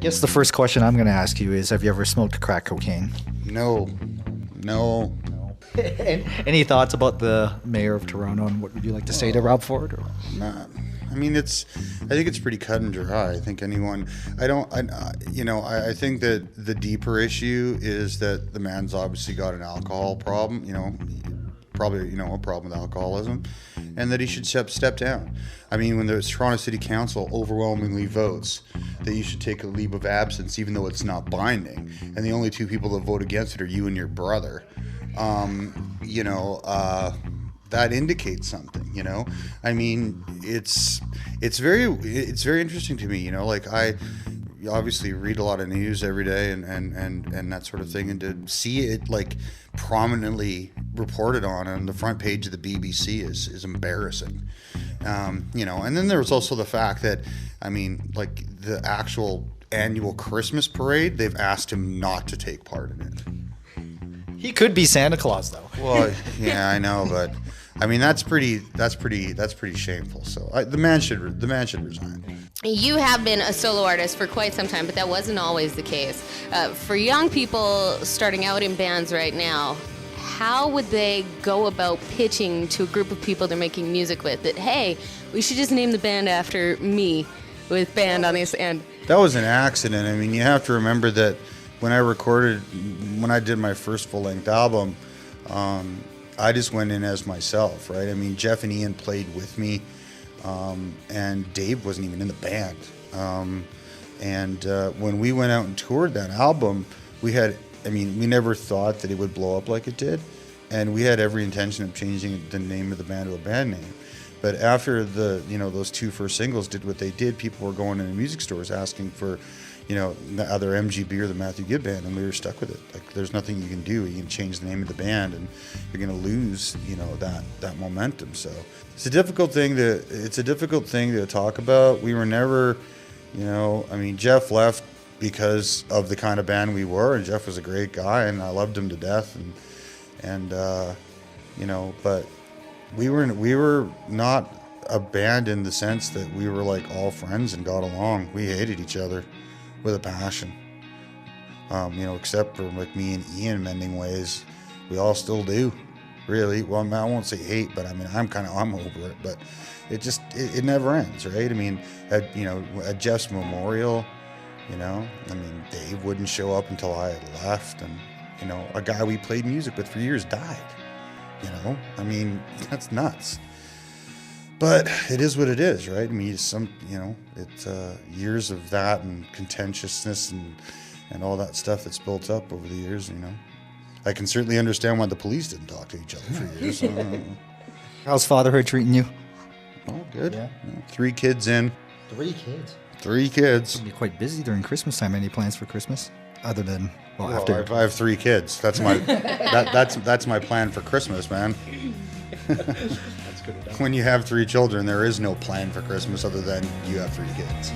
guess the first question I'm going to ask you is, have you ever smoked crack cocaine? No. Any thoughts about the mayor of Toronto, and what would you like to say to Rob Ford? Or? Nah. I mean, I think it's pretty cut and dry. I think I think that the deeper issue is that the man's obviously got an alcohol problem, probably, a problem with alcoholism, and that he should step down. I mean, when the Toronto City Council overwhelmingly votes that you should take a leave of absence, even though it's not binding, and the only two people that vote against it are you and your brother, that indicates something, I mean, it's very interesting to me, I obviously read a lot of news every day and that sort of thing, and to see it like prominently reported on the front page of the BBC is embarrassing, and then there was also the fact that, I mean, like the actual annual Christmas parade, they've asked him not to take part in it. He could be Santa Claus, though. Well, yeah, I know, but I mean that's pretty shameful. So the man should resign. You have been a solo artist for quite some time, but that wasn't always the case. For young people starting out in bands right now, how would they go about pitching to a group of people they're making music with that, hey, we should just name the band after me with band on this end? That was an accident. I mean, you have to remember that when I did my first full-length album, I just went in as myself, right? I mean, Jeff and Ian played with me, and Dave wasn't even in the band. When we went out and toured that album, we never thought that it would blow up like it did, and we had every intention of changing the name of the band to a band name. But after those two first singles did what they did, people were going into music stores asking for, the other MGB or the Matthew Gibb Band, and we were stuck with it. Like, there's nothing you can do. You can change the name of the band, and you're going to lose, that momentum. So it's a difficult thing to talk about. We were never, Jeff left because of the kind of band we were, and Jeff was a great guy, and I loved him to death, but we were not a band in the sense that we were like all friends and got along. We hated each other with a passion, except for like me and Ian mending ways. We all still do, really. Well, I won't say hate, but I mean, I'm over it, but it never ends, right? I mean, at Jeff's memorial, Dave wouldn't show up until I had left, and, a guy we played music with for years died, I mean, that's nuts. But it is what it is, right? I mean, it's years of that and contentiousness and all that stuff that's built up over the years, I can certainly understand why the police didn't talk to each other for years. How's fatherhood treating you? Oh, good. Yeah. 3 kids in. 3 kids? 3 kids. You're quite busy during Christmas time. Any plans for Christmas? Other than, after... I have 3 kids. That's my that's my plan for Christmas, man. When you have 3 children, there is no plan for Christmas other than you have 3 kids.